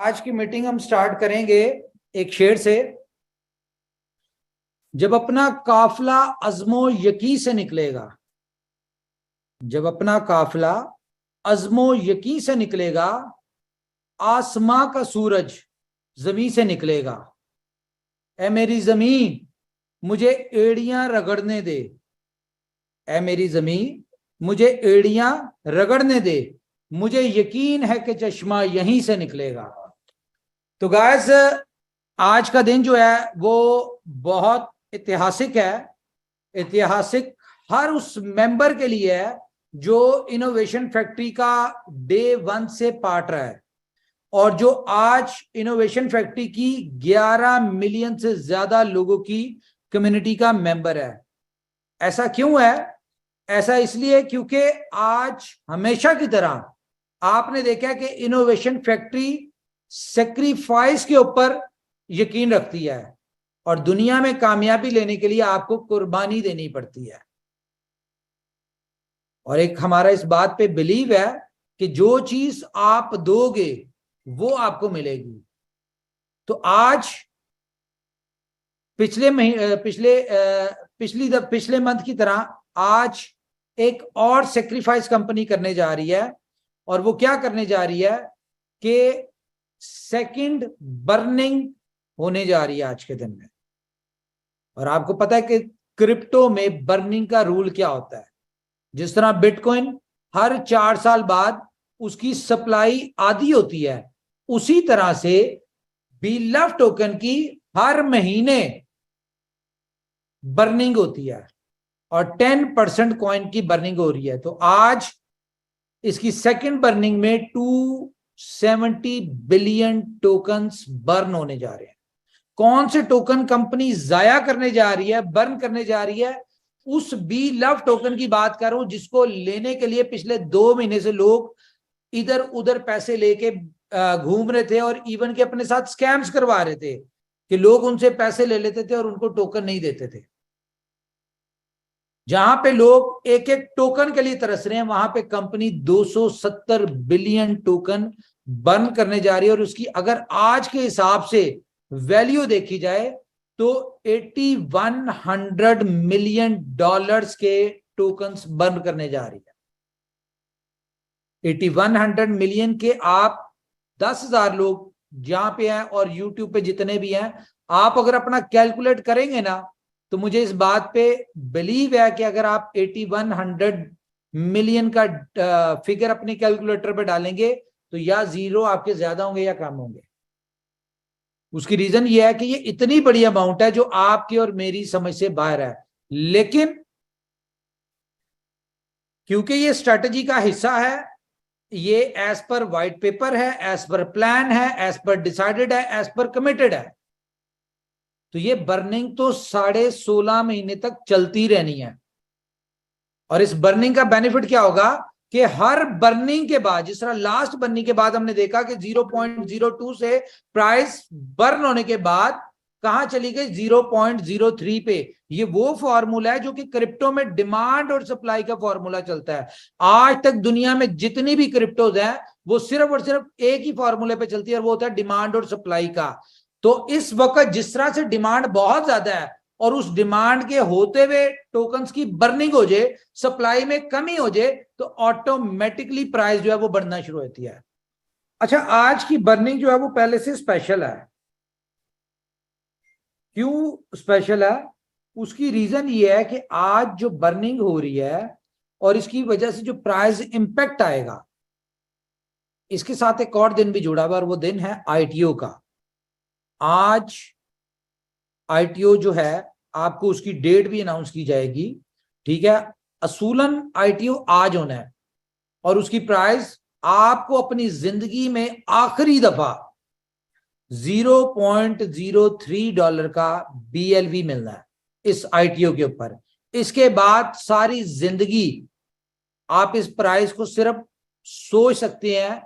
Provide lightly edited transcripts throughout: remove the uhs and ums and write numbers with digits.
आज की मीटिंग हम स्टार्ट करेंगे एक शेर से। जब अपना काफिला अज़्मो यकीन से निकलेगा, जब अपना काफिला अज़्मो यकीन से निकलेगा, आसमां का सूरज जमीन से निकलेगा। ए मेरी जमीन मुझे एड़ियां रगड़ने दे, ए मेरी जमीन मुझे एड़ियां रगड़ने दे, मुझे यकीन है कि चश्मा यहीं से निकलेगा। तो गाइस, आज का दिन जो है वो बहुत ऐतिहासिक है। ऐतिहासिक हर उस मेंबर के लिए है जो इनोवेशन फैक्ट्री का डे 1 से पार्ट रहा है और जो आज इनोवेशन फैक्ट्री की 11 मिलियन से ज्यादा लोगों की कम्युनिटी का मेंबर है। ऐसा क्यों है? ऐसा इसलिए क्योंकि आज हमेशा की तरह आपने देखा कि इनोवेशन फैक्ट्री सेक्रीफाइस के ऊपर यकीन रखती है और दुनिया में कामयाबी लेने के लिए आपको कुर्बानी देनी पड़ती है। और एक हमारा इस बात पे बिलीव है कि जो चीज आप दोगे वो आपको मिलेगी। तो आज पिछले मंथ की तरह आज एक और सेक्रीफाइस कंपनी करने जा रही है और वो क्या करने जा रही है कि सेकंड बर्निंग होने जा रही है आज के दिन में। और आपको पता है कि क्रिप्टो में बर्निंग का रूल क्या होता है। जिस तरह बिटकॉइन हर 4 साल बाद उसकी सप्लाई आधी होती है, उसी तरह से बीलव टोकन की हर महीने बर्निंग होती है और 10% कॉइन की बर्निंग हो रही है। तो आज इसकी सेकंड बर्निंग में 270 बिलियन टोकन्स बर्न होने जा रहे हैं। कौन से टोकन कंपनी जाया करने जा रही है, बर्न करने जा रही है? उस बी लव टोकन की बात कर रहा हूं जिसको लेने के लिए पिछले 2 महीने से लोग इधर उधर पैसे लेके घूम रहे थे और इवन के अपने साथ स्कैम्स करवा रहे थे कि लोग उनसे पैसे ले लेते थे और उनको टोकन नहीं देते थे। जहां पे लोग एक एक टोकन के लिए तरस रहे हैं, वहां पे कंपनी 270 बिलियन टोकन बर्न करने जा रही है। और उसकी अगर आज के हिसाब से वैल्यू देखी जाए तो 8100 मिलियन डॉलर्स के टोकन्स बर्न करने जा रही है। 8100 मिलियन के आप 10,000 लोग जहां पे हैं और यूट्यूब पे जितने भी हैं, आप अगर अपना कैलकुलेट करेंगे ना तो मुझे इस बात पे बिलीव है कि अगर आप 8100 मिलियन का फिगर अपने कैलकुलेटर पे डालेंगे तो या जीरो आपके ज्यादा होंगे या कम होंगे। उसकी रीजन ये है कि ये इतनी बड़ी अमाउंट है जो आपकी और मेरी समझ से बाहर है। लेकिन क्योंकि ये स्ट्रेटजी का हिस्सा है, ये एज पर व्हाइट पेपर है, एज पर प्लान है, एज पर डिसाइडेड है, एज पर कमिटेड है, तो ये बर्निंग तो 16.5 महीने तक चलती रहनी है। और इस बर्निंग का बेनिफिट क्या होगा कि हर बर्निंग के बाद, जिस तरह लास्ट बर्निंग के बाद हमने देखा कि 0.02 से प्राइस बर्न होने के बाद कहां चली गई? 0.03 पे। ये वो फॉर्मूला है जो कि क्रिप्टो में डिमांड और सप्लाई का फॉर्मूला चलता है। आज तक दुनिया में जितनी भी क्रिप्टोज हैं वो सिर्फ और सिर्फ एक ही फॉर्मूले पे चलती है और वो होता है डिमांड और सप्लाई का। तो इस वक्त जिस तरह से डिमांड बहुत ज्यादा है और उस डिमांड के होते हुए टोकन्स की बर्निंग हो जाए, सप्लाई में कमी हो जाए, तो ऑटोमेटिकली प्राइस जो है वो बढ़ना शुरू होती है। अच्छा, आज की बर्निंग जो है वो पहले से स्पेशल है। क्यों स्पेशल है? उसकी रीजन ये है कि आज जो बर्निंग हो रही है और इसकी वजह से जो प्राइस इंपैक्ट आएगा, इसके साथ एक और दिन भी जुड़ा हुआ और वो दिन है आईटीओ का। आज आईटीओ जो है आपको उसकी डेट भी अनाउंस की जाएगी, ठीक है। असूलन आईटीओ आज होना है और उसकी प्राइस आपको अपनी जिंदगी में आखिरी दफा $0.03 का बीएलवी मिलना है इस आईटीओ के ऊपर। इसके बाद सारी जिंदगी आप इस प्राइस को सिर्फ सोच सकते हैं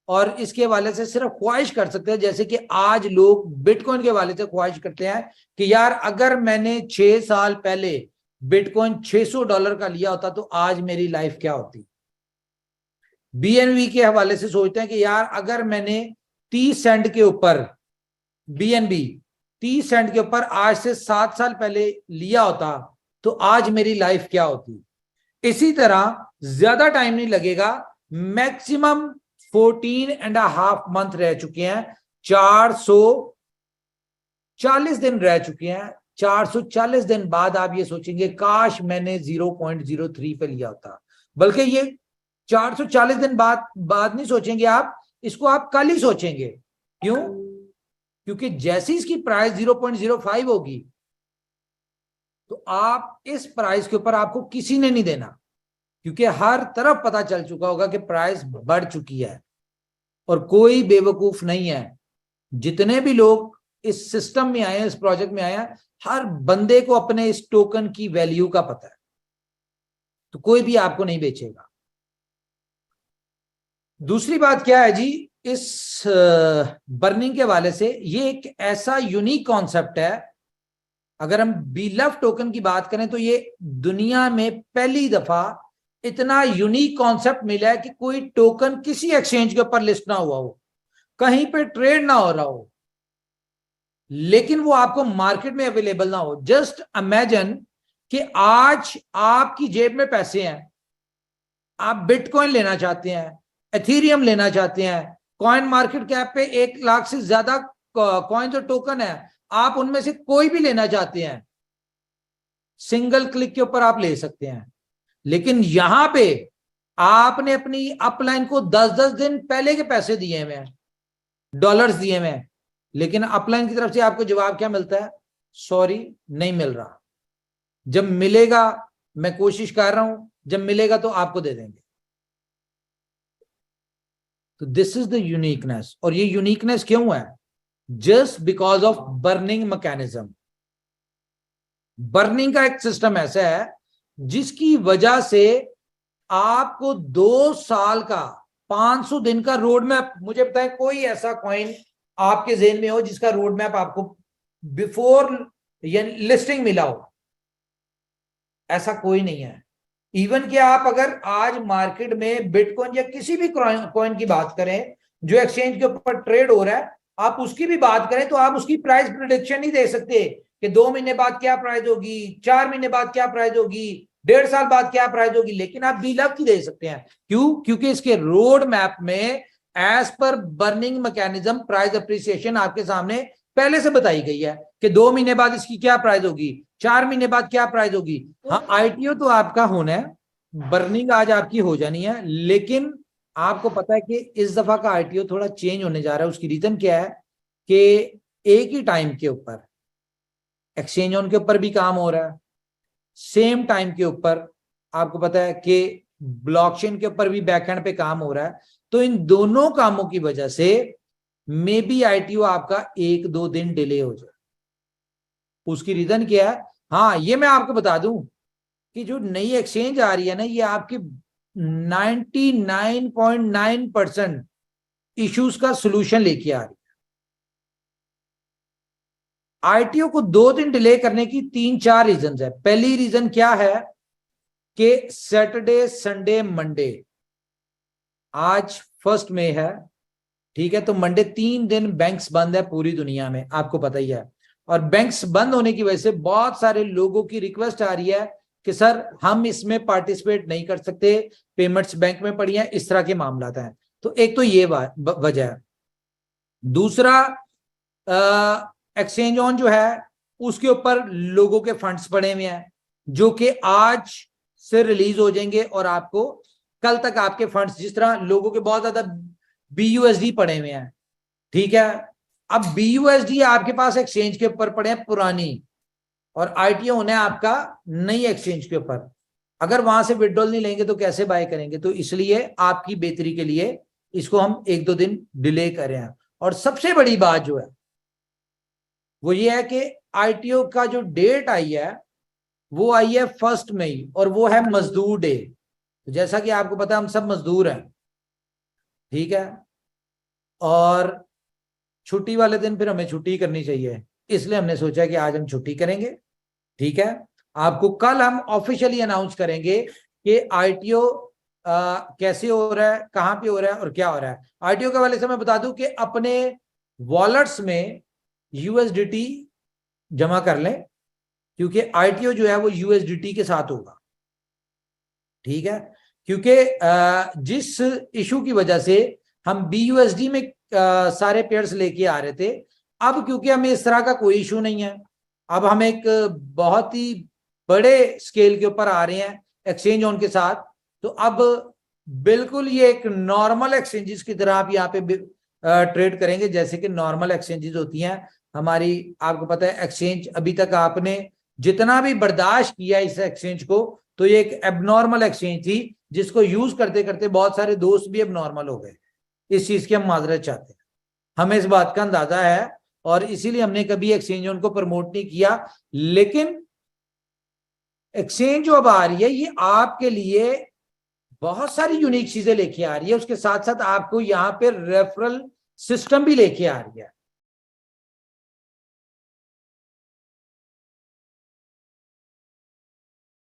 और इसके वाले से सिर्फ ख्वाहिश कर सकते हैं, जैसे कि आज लोग बिटकॉइन के वाले से ख्वाहिश करते हैं कि यार अगर मैंने 6 साल पहले बिटकॉइन $600 का लिया होता तो आज मेरी लाइफ क्या होती। बीएनबी के हवाले से सोचते हैं कि यार अगर मैंने 30 सेंट के ऊपर BNB 30 सेंट के ऊपर आज से 7 साल पहले लिया होता तो आज मेरी लाइफ क्या होती। इसी तरह ज्यादा टाइम नहीं लगेगा, मैक्सिमम 14.5 मंथ रह चुके हैं, 440 दिन रह चुके हैं। 440 दिन बाद आप ये सोचेंगे काश मैंने 0.03 पे लिया होता। बल्कि ये 440 दिन बाद नहीं सोचेंगे आप, इसको आप कल ही सोचेंगे। क्यों? क्योंकि जैसी इसकी प्राइस 0.05 होगी तो आप इस प्राइस के ऊपर आपको किसी ने नहीं देना, क्योंकि हर तरफ पता चल चुका होगा कि प्राइस बढ़ चुकी है। और कोई बेवकूफ नहीं है, जितने भी लोग इस सिस्टम में आए हैं, इस प्रोजेक्ट में आए हैं, हर बंदे को अपने इस टोकन की वैल्यू का पता है, तो कोई भी आपको नहीं बेचेगा। दूसरी बात क्या है जी, इस बर्निंग के हवाले से ये एक ऐसा यूनिक कॉन्सेप्ट है। अगर हम बीलफ टोकन की बात करें तो ये दुनिया में पहली दफा इतना यूनिक कॉन्सेप्ट मिला है कि कोई टोकन किसी एक्सचेंज के ऊपर लिस्ट ना हुआ हो, कहीं पे ट्रेड ना हो रहा हो, लेकिन वो आपको मार्केट में अवेलेबल ना हो। जस्ट इमेजिन कि आज आपकी जेब में पैसे हैं, आप बिटकॉइन लेना चाहते हैं, एथीरियम लेना चाहते हैं, कॉइन मार्केट कैप पे 1 लाख से ज्यादा कॉइन जो टोकन है, आप उनमें से कोई भी लेना चाहते हैं, सिंगल क्लिक के ऊपर आप ले सकते हैं। लेकिन यहां पे आपने अपनी अपलाइन को 10-10 दिन पहले के पैसे दिए हुए हैं, डॉलर्स दिए हुए हैं, लेकिन अपलाइन की तरफ से आपको जवाब क्या मिलता है? सॉरी, नहीं मिल रहा। जब मिलेगा, मैं कोशिश कर रहा हूं, जब मिलेगा तो आपको दे देंगे। तो दिस इज द यूनिकनेस। और ये यूनिकनेस क्यों है? Just because of burning mechanism. Burning का एक सिस्टम ऐसा है जिसकी वजह से आपको 2 साल का 500 दिन का रोड मैप, मुझे बताएं कोई ऐसा कॉइन आपके जेहन में हो जिसका रोड मैप आपको बिफोर लिस्टिंग मिला हो? ऐसा कोई नहीं है। इवन कि आप अगर आज मार्केट में बिटकॉइन या किसी भी कॉइन की बात करें जो एक्सचेंज के ऊपर ट्रेड हो रहा है, आप उसकी भी बात करें तो आप उसकी प्राइस प्रिडिक्शन नहीं दे सकते कि 2 महीने बाद क्या प्राइस होगी, 4 महीने बाद क्या प्राइस होगी, 1.5 साल बाद क्या प्राइस होगी। लेकिन आप बीलफ की दे सकते हैं। क्यों? क्योंकि इसके रोड मैप में as per burning mechanism price appreciation आपके सामने पहले से बताई गई है कि 2 महीने बाद इसकी क्या प्राइस होगी, 4 महीने बाद क्या प्राइस होगी। हाँ, ITO तो आपका होना है, बर्निंग आज आपकी हो जानी है, लेकिन आपको पता है कि इस दफा का ITO थोड़ा चेंज होने जा रहा है। उसकी रीजन क्या है कि एक ही टाइम के ऊपर एक्सचेंज ऑन के ऊपर भी काम हो रहा है, सेम टाइम के ऊपर आपको पता है कि ब्लॉकचेन के ऊपर भी बैकएंड पे काम हो रहा है। तो इन दोनों कामों की वजह से मे बी ITO आपका 1-2 दिन डिले हो जाए। उसकी रीजन क्या है? हाँ, ये मैं आपको बता दूं कि जो नई एक्सचेंज आ रही है ना, ये आपकी 99.9% इश्यूज का सोल्यूशन लेके आ रही है। ITO को 2 दिन डिले करने की 3-4 रीजन है। पहली रीजन क्या है कि सैटरडे, संडे, मंडे, आज 1 मई है, ठीक है, तो मंडे 3 दिन बैंक्स बंद है पूरी दुनिया में, आपको पता ही है। और बैंक्स बंद होने की वजह से बहुत सारे लोगों की रिक्वेस्ट आ रही है कि सर हम इसमें पार्टिसिपेट नहीं कर सकते, पेमेंट्स बैंक में पड़ी हैं, इस तरह के मामला हैं। तो एक तो ये वजह है। दूसरा, एक्सचेंज ऑन जो है उसके ऊपर लोगों के फंड्स पड़े हुए हैं जो कि आज से रिलीज हो जाएंगे और आपको कल तक आपके फंड्स, जिस तरह लोगों के बहुत ज्यादा BUSD पड़े हुए हैं, ठीक है, अब BUSD आपके पास एक्सचेंज के ऊपर पड़े हैं पुरानी, और ITO होना है आपका नई एक्सचेंज के ऊपर। अगर वहां से विड्रॉल नहीं लेंगे तो कैसे बाय करेंगे? तो इसलिए आपकी बेहतरी के लिए इसको हम 1-2 दिन डिले कर रहे हैं। और सबसे बड़ी बात जो है वो ये है कि ITO का जो डेट आई है वो आई है 1 मई, और वो है मजदूर डे। तो जैसा कि आपको पता है हम सब मजदूर हैं, ठीक है, और छुट्टी वाले दिन फिर हमें छुट्टी करनी चाहिए, इसलिए हमने सोचा कि आज हम छुट्टी करेंगे, ठीक है। आपको कल हम ऑफिशियली अनाउंस करेंगे कि ITO कैसे हो रहा है, कहां पे हो रहा है और क्या हो रहा है। आरटीओ के वाले से मैं बता दूं कि अपने वॉलेट्स में यूएसडीटी जमा कर लें, क्योंकि आरटीओ जो है वो यूएसडीटी के साथ होगा, ठीक है। क्योंकि जिस इशू की वजह से हम बीयूएसडी में सारे पेयर्स लेके आ रहे थे, अब क्योंकि हमें इस तरह का कोई इशू नहीं है, अब हम एक बहुत ही बड़े स्केल के ऊपर आ रहे हैं एक्सचेंज ऑन के साथ, तो अब बिल्कुल ये एक नॉर्मल एक्सचेंजेस की तरह आप यहाँ पे ट्रेड करेंगे, जैसे कि नॉर्मल एक्सचेंजेस होती हैं हमारी। आपको पता है एक्सचेंज अभी तक आपने जितना भी बर्दाश्त किया इस एक्सचेंज को, तो ये एक एबनॉर्मल एक्सचेंज थी जिसको यूज करते करते बहुत सारे दोस्त भी एबनॉर्मल हो गए। इस चीज की हम माजरत चाहते हैं, हमें इस बात का अंदाजा है, और इसीलिए हमने कभी एक्सचेंज उनको प्रमोट नहीं किया। लेकिन एक्सचेंज जो अब आ रही है ये आपके लिए बहुत सारी यूनिक चीजें लेके आ रही है, उसके साथ साथ आपको यहाँ पे रेफरल सिस्टम भी लेके आ रही है।